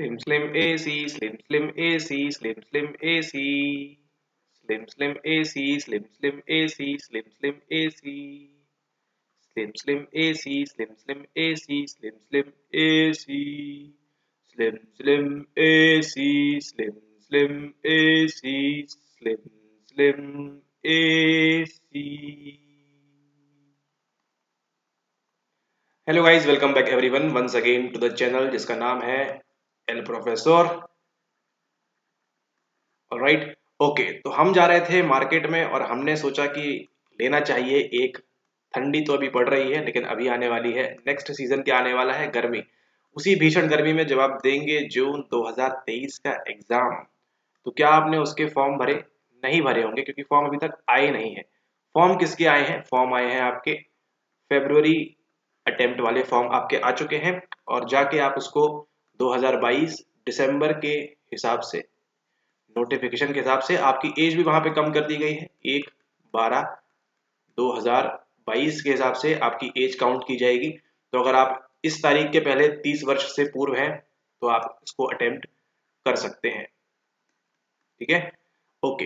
Slim Slim AC, Slim Slim AC, Slim Slim AC, Slim Slim AC, Slim Slim AC, Slim Slim AC, Slim Slim AC, Slim Slim AC, Slim Slim AC, Slim Slim AC, Slim Slim AC, Slim Slim AC. Hello guys, welcome back everyone once again to the channel जिसका नाम है L professor. Alright, okay, तो हम जा रहे थे market में और हमने सोचा कि लेना चाहिए एक। ठंडी तो अभी पड़ रही है लेकिन अभी आने वाली है, नेक्स्ट सीजन क्या आने वाला है, गर्मी। उसी भीषण गर्मी में जब आप देंगे जून 2023 का एग्जाम, तो क्या आपने उसके फॉर्म भरे? नहीं भरे होंगे क्योंकि फॉर्म अभी तक आए नहीं है। फॉर्म किसके आए हैं? फॉर्म आए हैं आपके फेब्रुवरी अटेम्प्ट वाले फॉर्म आपके आ चुके हैं और जाके आप उसको 2022 दिसंबर के हिसाब से, नोटिफिकेशन के हिसाब से आपकी एज भी वहां पे कम कर दी गई है। 1/12/2022 के हिसाब से आपकी एज काउंट की जाएगी। तो अगर आप इस तारीख के पहले 30 वर्ष से पूर्व हैं तो आप इसको अटेम्प्ट कर सकते हैं। ठीक है, ओके।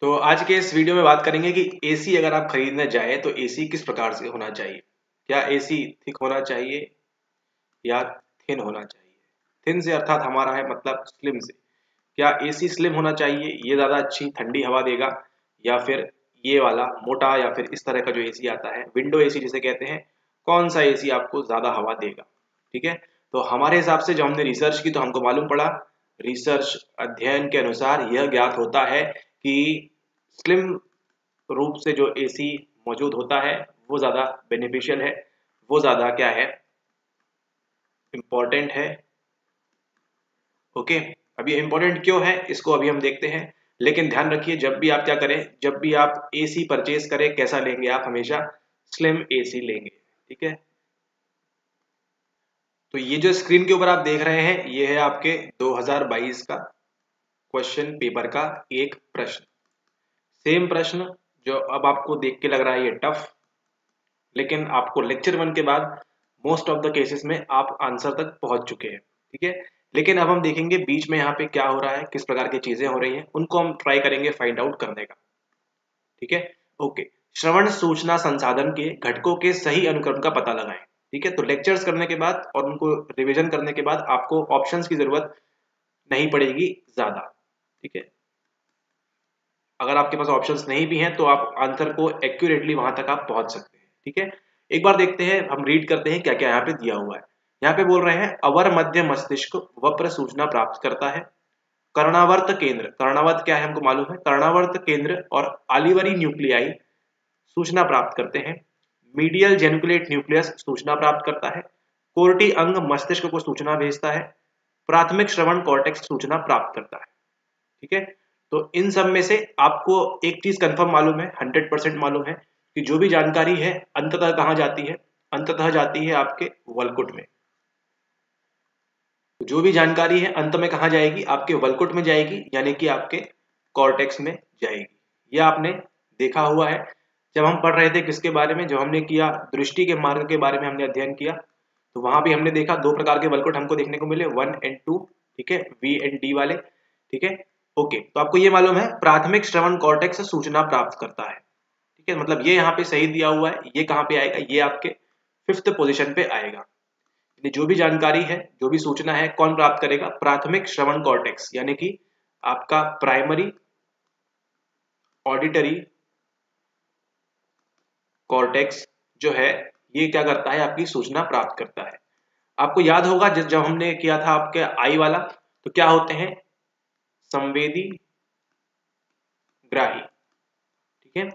तो आज के इस वीडियो में बात करेंगे कि एसी अगर आप खरीदने जाए तो एसी किस प्रकार से होना चाहिए। क्या एसी थिक होना चाहिए या थिन होना चाहिए? थिन से अर्थात हमारा है मतलब स्लिम से। क्या एसी स्लिम होना चाहिए, ये ज़्यादा अच्छी ठंडी हवा देगा, या फिर ये वाला मोटा, या फिर इस तरह का जो एसी आता है विंडो एसी जिसे कहते हैं, कौन सा एसी आपको ज़्यादा हवा देगा? ठीक है, तो हमारे हिसाब से जो हमने रिसर्च की तो हमको मालूम पड़ा, रिसर्च अध्ययन के अनुसार यह ज्ञात होता है कि स्लिम रूप से जो एसी मौजूद होता है वो ज़्यादा बेनिफिशियल है, वो ज़्यादा क्या है, इम्पोर्टेंट है। ओके, अब ये इम्पोर्टेंट क्यों है इसको अभी हम देखते हैं, लेकिन ध्यान रखिए जब भी आप क्या करें, जब भी आप एसी परचेज करें, कैसा लेंगे आप? हमेशा स्लिम एसी लेंगे। ठीक है, तो ये जो स्क्रीन के ऊपर आप देख रहे हैं ये है आपके 2022 का क्वेश्चन पेपर का एक प्रश्न। सेम प्रश्न जो अब आपको देख के लग रहा है ये टफ, लेकिन आपको लेक्चर 1 के बाद मोस्ट ऑफ द केसेस में आप आंसर तक पहुंच चुके हैं। ठीक है, लेकिन अब हम देखेंगे बीच में यहाँ पे क्या हो रहा है, किस प्रकार की चीजें हो रही हैं, उनको हम ट्राई करेंगे फाइंड आउट करने का। ठीक है, ओके। श्रवण सूचना संसाधन के घटकों के सही अनुक्रम का पता लगाएं। ठीक है, तो लेक्चर्स करने के बाद और उनको रिविजन करने के बाद आपको ऑप्शंस की जरूरत नहीं पड़ेगी ज्यादा। ठीक है, अगर आपके पास ऑप्शंस नहीं भी हैं तो आप आंसर को एक्यूरेटली वहां तक आप पहुंच सकते हैं। ठीक है, एक बार देखते हैं, हम रीड करते हैं क्या क्या यहाँ पे दिया हुआ है। यहाँ पे बोल रहे हैं अवर मध्य मस्तिष्क वप्र सूचना प्राप्त करता है। कर्णावर्त केंद्र, कर्णावर्त क्या है हमको मालूम है, कर्णावर्त केंद्र और आलिवरी न्यूक्लियाई सूचना प्राप्त करते हैं। मीडियल जेनुकुलेट न्यूक्लियस सूचना प्राप्त करता है। कोर्टी अंग मस्तिष्क को सूचना भेजता है। प्राथमिक श्रवण कॉर्टेक्स सूचना प्राप्त करता है। ठीक है, तो इन सब में से आपको एक चीज कंफर्म मालूम है, 100% मालूम है कि जो भी जानकारी है अंततः कहाँ जाती है? अंततः जाती है आपके वलकुट में। जो भी जानकारी है अंत में कहाँ जाएगी? आपके वलकुट में जाएगी, यानी कि आपके कॉर्टेक्स में जाएगी। यह आपने देखा हुआ है जब हम पढ़ रहे थे किसके बारे में, जब हमने किया दृष्टि के मार्ग के बारे में हमने अध्ययन किया, तो वहां भी हमने देखा दो प्रकार के वलकुट हमको देखने को मिले, 1 और 2। ठीक है, वी एंड डी वाले। ठीक है, ओके, तो आपको ये मालूम है प्राथमिक श्रवण कॉर्टेक्स सूचना प्राप्त करता है। ठीक है, मतलब ये यहाँ पे सही दिया हुआ है, ये कहाँ पे आएगा? ये आपके 5th पोजीशन पे आएगा। जो भी जानकारी है, जो भी सूचना है, कौन प्राप्त करेगा? प्राथमिक श्रवण कॉर्टेक्स, यानी कि आपका प्राइमरी ऑडिटरी कॉर्टेक्स जो है ये क्या करता है? आपकी सूचना प्राप्त करता है। आपको याद होगा जब हमने किया था आपके आई वाला, तो क्या होते हैं? संवेदी ग्राही। ठीक है,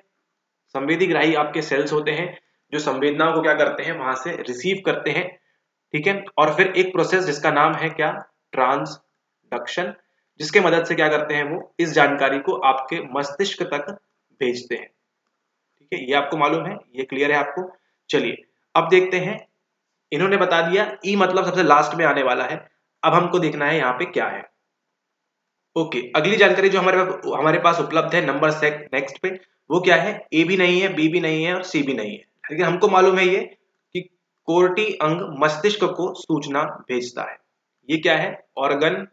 संवेदी ग्राही आपके सेल्स होते हैं जो संवेदनाओं को क्या करते हैं? वहां से रिसीव करते हैं। ठीक है, और फिर एक प्रोसेस जिसका नाम है क्या? ट्रांसडक्शन, जिसके मदद से क्या करते हैं? वो इस जानकारी को आपके मस्तिष्क तक भेजते हैं। ठीक है, ये आपको मालूम है, ये क्लियर है आपको? चलिए अब देखते हैं, इन्होंने बता दिया ई मतलब सबसे लास्ट में आने वाला है। अब हमको देखना है यहाँ पे क्या है। ओके, अगली जानकारी जो हमारे पास उपलब्ध है नंबर नेक्स्ट पे, वो क्या है? ए भी नहीं है, बी भी नहीं है और सी भी नहीं है। ठीक है, हमको मालूम है ये कि कोर्टी अंग मस्तिष्क को सूचना भेजता है। ये क्या है, ऑर्गन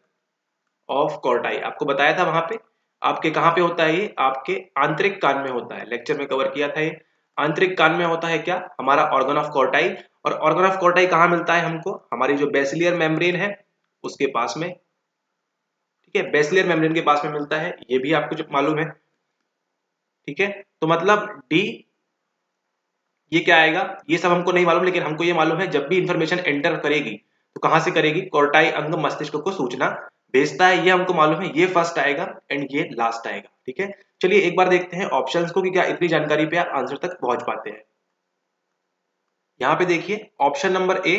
ऑफ कॉर्टाई। आपको बताया था वहां पे, आपके कहाँ पे होता है ये, आपके आंतरिक कान में होता है, लेक्चर में कवर किया था ये। आंतरिक कान में होता है क्या, हमारा ऑर्गन ऑफ कॉर्टाई। और ऑर्गन ऑफ कॉर्टाई कहाँ मिलता है हमको, हमारी जो बेसिलियर मेम्ब्रेन है उसके पास में, ठीक है, बेसिलियर मेम्ब्रेन के पास में मिलता है, ये भी आपको जो मालूम है, ठीक है। तो मतलब डी, ये क्या आएगा, ये सब हमको नहीं मालूम, लेकिन हमको ये मालूम है जब भी इंफॉर्मेशन एंटर करेगी तो कहां से करेगी, कॉर्टाई अंग मस्तिष्क को सूचना भेजता है, ये हमको मालूम है, ये फर्स्ट आएगा एंड ये लास्ट आएगा, ठीक है। चलिए एक बार देखते हैं ऑप्शंस को कि क्या इतनी जानकारी पे आप आंसर तक पहुंच पाते हैं। यहाँ पे देखिए ऑप्शन नंबर ए,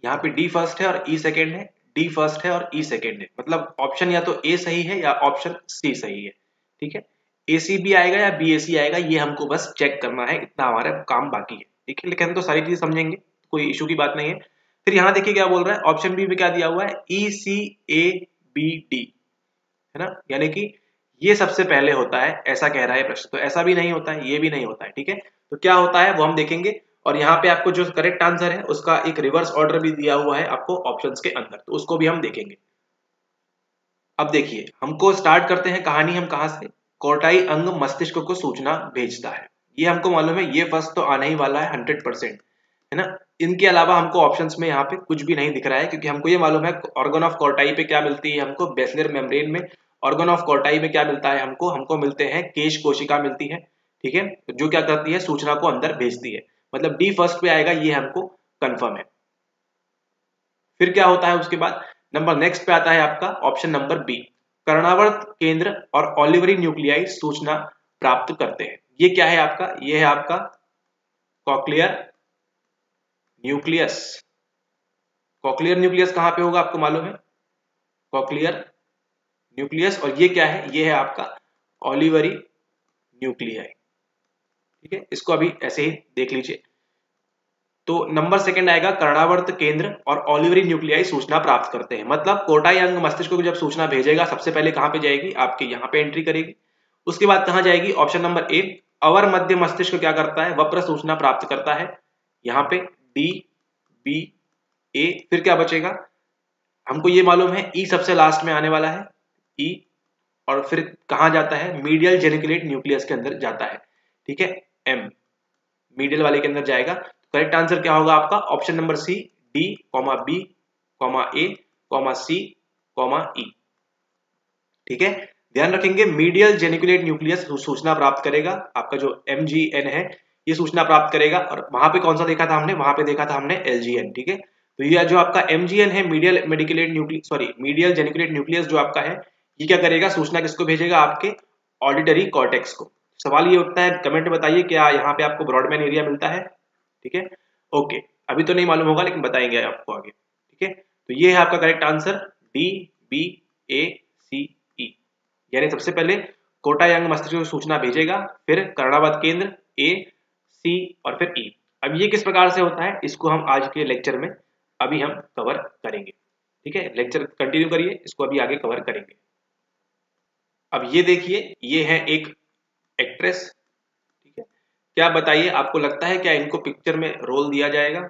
यहाँ पे डी फर्स्ट है और ई सेकेंड है, डी फर्स्ट है और ई सेकेंड है, मतलब ऑप्शन या तो ए सही है या ऑप्शन सी सही है, ठीक है। ए सी बी आएगा या बी ए सी आएगा, ये हमको बस चेक करना है, इतना हमारा काम बाकी है, ठीक है। लेकिन हम तो सारी चीजें समझेंगे, कोई इशू की बात नहीं है। फिर यहाँ देखिए क्या बोल रहा है, ऑप्शन बी में क्या दिया हुआ है, ई सी ए बी डी, है ना, यानी कि ये सबसे पहले होता है, ऐसा कह रहा है प्रश्न। तो ऐसा भी नहीं होता है, ये भी नहीं होता है, ठीक है। तो क्या होता है वो हम देखेंगे, और यहाँ पे आपको जो करेक्ट आंसर है उसका एक रिवर्स ऑर्डर भी दिया हुआ है आपको ऑप्शंस के अंदर, तो उसको भी हम देखेंगे। अब देखिए हमको स्टार्ट करते हैं कहानी, हम कहां से, कोर्टाई अंग मस्तिष्क को सूचना भेजता है, ये हमको मालूम है, ये फर्स्ट तो आने ही वाला है 100%, है ना। इनके अलावा हमको ऑप्शंस में यहाँ पे कुछ भी नहीं दिख रहा है, क्योंकि हमको ये मालूम है ऑर्गन ऑफ कोर्टाई पे क्या मिलती है हमको, बेसिलर मेम्ब्रेन में। ऑर्गन ऑफ कोर्टाई में क्या मिलता है हमको, हमको मिलते हैं केश कोशिका मिलती है, ठीक है, जो क्या करती है, सूचना को अंदर भेजती है, मतलब डी फर्स्ट पे आएगा, ये हमको कंफर्म है। फिर क्या होता है उसके बाद, नंबर नेक्स्ट पे आता है आपका ऑप्शन नंबर बी, कर्णावर्त केंद्र और ओलिवरी न्यूक्लियाई सूचना प्राप्त करते हैं। ये क्या है आपका, ये है आपका कॉक्लियर न्यूक्लियस। कॉक्लियर न्यूक्लियस कहां पे होगा आपको मालूम है, कॉक्लियर न्यूक्लियस, और ये क्या है, ये है आपका ओलिवरी न्यूक्लियाई, ठीक है। इसको अभी ऐसे ही देख लीजिए। तो नंबर सेकंड आएगा, कर्णावर्त केंद्र और ओलिवरी न्यूक्लियाई सूचना प्राप्त करते हैं, मतलब कोर्टाई अंग मस्तिष्क को जब सूचना भेजेगा सबसे पहले कहां पे जाएगी, आपके यहाँ पे एंट्री करेगी। उसके बाद कहां जाएगी, ऑप्शन नंबर ए, अवर मध्य मस्तिष्क क्या करता है, वप्र सूचना प्राप्त करता है, यहाँ पे डी बी ए। फिर क्या बचेगा, हमको ये मालूम है ई सबसे लास्ट में आने वाला है, ई, और फिर कहां जाता है, मीडियल जेनिकुलेट न्यूक्लियस के अंदर जाता है, ठीक है, एम, मीडियल वाले के अंदर जाएगा। करेक्ट आंसर क्या होगा आपका, option number C, D comma B comma A comma C comma E, ठीक है। ध्यान रखेंगे मीडियल जेनिकुलेट न्यूक्लियस सूचना प्राप्त करेगा, आपका जो MGN है ये सूचना प्राप्त करेगा, और वहां पे कौन सा देखा था हमने, वहां पे देखा था हमने LGN, ठीक है। तो ये जो आपका MGN है, medial mediculate nucleus, sorry medial geniculate nucleus जो आपका है, ये क्या करेगा, सूचना किसको भेजेगा, आपके ऑडिटरी कॉर्टेक्स को। सवाल ये उठता है, कमेंट में बताइए क्या यहाँ पे आपको ब्रॉडबैंड एरिया मिलता है, ठीक है, ओके। अभी तो नहीं मालूम होगा लेकिन बताएंगे आपको आगे, ठीक है। तो ये है आपका करेक्ट आंसर, डी बी ए सी ई, यानी सबसे पहले कोटा यंग मस्तिष्क को सूचना भेजेगा, फिर कर्णावत केंद्र ए सी और फिर ई। अब ये किस प्रकार से होता है, इसको हम आज के लेक्चर में अभी हम कवर करेंगे, ठीक है। लेक्चर कंटिन्यू करिए, इसको अभी आगे कवर करेंगे। अब ये देखिए, ये है एक एक्ट्रेस, ठीक है। क्या बताइए, आपको लगता है क्या इनको पिक्चर में रोल दिया जाएगा,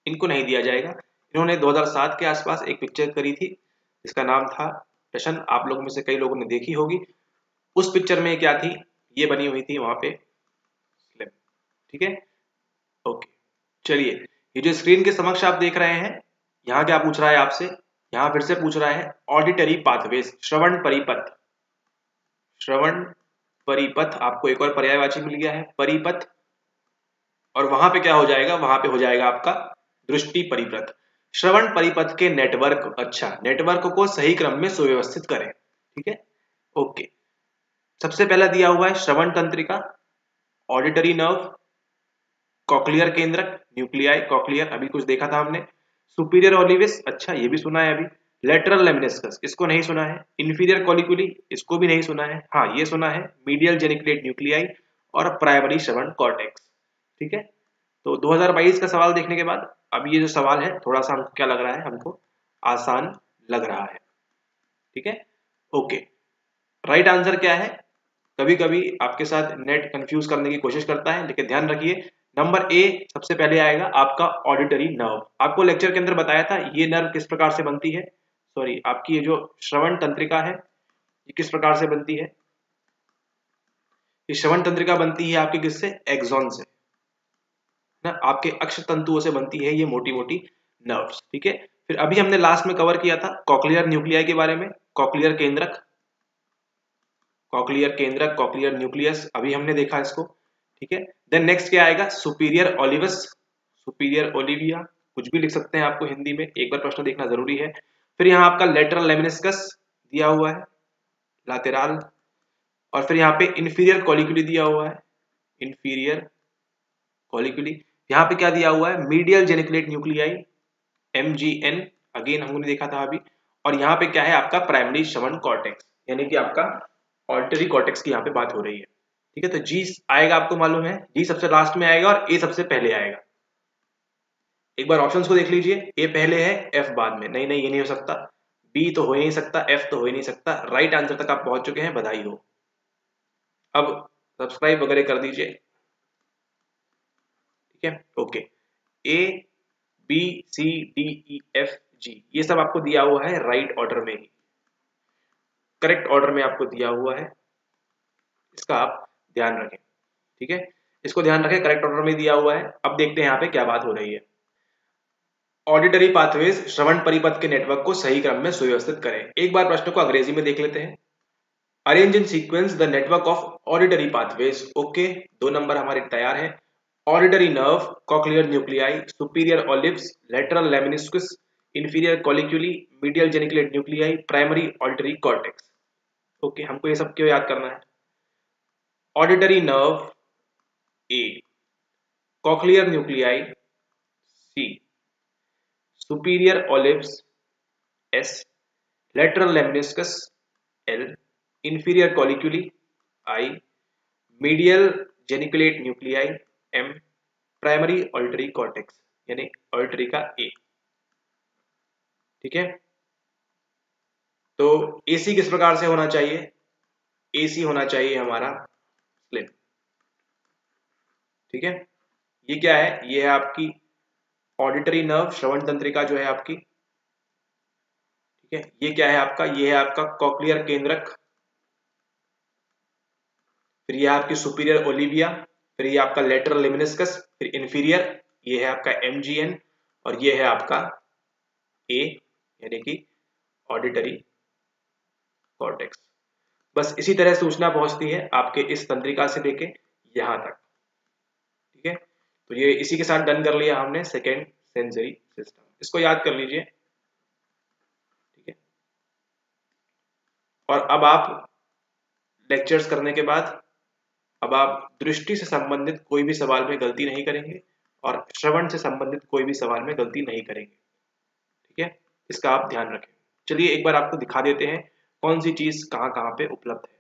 इनको नहीं दिया जाएगा। इन्होंने 2007 के आसपास एक पिक्चर करी थी, इसका नाम था टशन, आप लोगों में से कई लोगों ने देखी होगी। उस पिक्चर में क्या थी, ये बनी हुई थी वहां पे, ठीक है, ओके। चलिए, ये जो स्क्रीन के समक्ष आप देख रहे हैं, यहाँ क्या पूछ रहा है आपसे, यहाँ फिर से पूछ रहा है ऑडिटरी पाथवेज, श्रवण परिपथ, श्रवण परिपथ, आपको एक और पर्यायवाची मिल गया है परिपथ, और वहां पे क्या हो जाएगा, वहां पे हो जाएगा आपका दृष्टि परिपथ। श्रवण परिपथ के नेटवर्क, अच्छा, नेटवर्क को सही क्रम में सुव्यवस्थित करें, ठीक है, ओके। सबसे पहला दिया हुआ है श्रवण तंत्रिका, ऑडिटरी नर्व, कॉक्लियर केंद्रक, न्यूक्लियाई कॉक्लियर, अभी कुछ देखा था हमने, सुपीरियर ओलिविस, अच्छा ये भी सुना है अभी, लेटरल लेमिनिस्कस, इसको नहीं सुना है, इंफीरियर कॉलिकुली, इसको भी नहीं सुना है, हाँ ये सुना है, मीडियल जेनिकुलेट न्यूक्लियाई और प्राइमरी श्रवण कॉर्टेक्स, ठीक है। तो 2022 का सवाल देखने के बाद अब ये जो सवाल है थोड़ा सा हमको क्या लग रहा है, हमको आसान लग रहा है, ठीक है, ओके। राइट आंसर क्या है, कभी कभी आपके साथ नेट कंफ्यूज करने की कोशिश करता है, लेकिन ध्यान रखिए नंबर ए सबसे पहले आएगा आपका ऑडिटरी नर्व। आपको लेक्चर के अंदर बताया था ये नर्व किस प्रकार से बनती है, सॉरी आपकी ये जो श्रवण तंत्रिका है ये किस प्रकार से बनती है। ये श्रवण तंत्रिका बनती है आपके किससे, एक्सॉन से ना, आपके अक्ष तंतुओं से बनती है ये मोटी मोटी नर्व्स। ठीक है, फिर अभी हमने लास्ट में कवर किया था कॉक्लियर न्यूक्लियाई के बारे में, कॉक्लियर केंद्रक, कॉक्लियर केंद्रक, कॉक्लियर न्यूक्लियस, अभी हमने देखा इसको। ठीक है, देन नेक्स्ट क्या आएगा, सुपीरियर ओलिवस, सुपीरियर ओलिविया, कुछ भी लिख सकते हैं आपको हिंदी में, एक बार प्रश्न देखना जरूरी है। फिर यहाँ आपका लेटरल लेमिनिस्कस दिया हुआ है, लातेराल, और फिर यहाँ पे इंफीरियर कॉलिक्यूली दिया हुआ है, इंफीरियर कॉलिक्यूली। यहाँ पे क्या दिया हुआ है, medial geniculate nuclei, MGN, again हमने देखा था अभी। और यहाँ पे क्या है आपका प्राइमरी श्रवण कॉर्टेक्स, यानी कि आपका ऑडिटरी कॉर्टेक्स की यहाँ पे बात हो रही है। ठीक है, तो जी आएगा, आपको मालूम है जी सबसे लास्ट में आएगा और ए सबसे पहले आएगा। एक बार ऑप्शंस को देख लीजिए, ए पहले है एफ बाद में, नहीं नहीं ये नहीं हो सकता, बी तो हो ही नहीं सकता, एफ तो हो ही नहीं सकता। राइट आंसर तक आप पहुंच चुके हैं, बधाई हो। अब सब्सक्राइब वगैरह कर दीजिए। ठीक है, okay, A B C D E F G ये सब आपको दिया हुआ है राइट ऑर्डर में ही, करेक्ट ऑर्डर में आपको दिया हुआ है, इसका आप ध्यान रखें। ठीक है, इसको ध्यान रखें, करेक्ट ऑर्डर में दिया हुआ है। अब देखते हैं यहाँ पे क्या बात हो रही है। ऑडिटरी पाथवेज श्रवण परिपथ के नेटवर्क को सही क्रम में सुव्यवस्थित करें। एक बार प्रश्न को अंग्रेजी में देख लेते हैं। Arrange in sequence the network of auditory pathways. Okay, 2 number हमारे तैयार हैं। Auditory nerve, cochlear nuclei, superior olives, lateral lemniscus, inferior colliculi, medial geniculate nuclei, primary auditory cortex. Okay, हमको ये सब क्यों याद करना है। Auditory nerve A, cochlear nuclei C, superior olives S, lateral lemniscus L, inferior colliculi I, medial geniculate nuclei M, primary auditory cortex यानी auditory का A। ठीक है, तो AC किस प्रकार से होना चाहिए, AC होना चाहिए हमारा स्लिम। ठीक है, ये क्या है, ये है आपकी ऑडिटरी नर्व, श्रवण तंत्रिका जो है आपकी। ठीक है, ये क्या है आपका, ये है आपका कॉक्लियर केंद्रक, फिर ये आपकी सुपीरियर ओलिविया, फिर ये आपका लेटरल लेमिनिस्कस, फिर इंफीरियर ये है आपका MGN, और ये है आपका A यानी कि ऑडिटरी कॉर्टेक्स। बस इसी तरह सूचना पहुंचती है आपके इस तंत्रिका से लेके यहां तक। ठीक है, तो ये इसी के साथ डन कर लिया हमने सेकेंड सेंसरी सिस्टम, इसको याद कर लीजिए। ठीक है, और अब आप लेक्चर्स करने के बाद अब आप दृष्टि से संबंधित कोई भी सवाल में गलती नहीं करेंगे और श्रवण से संबंधित कोई भी सवाल में गलती नहीं करेंगे। ठीक है, इसका आप ध्यान रखें। चलिए एक बार आपको दिखा देते हैं कौन सी चीज कहां कहां पे उपलब्ध है।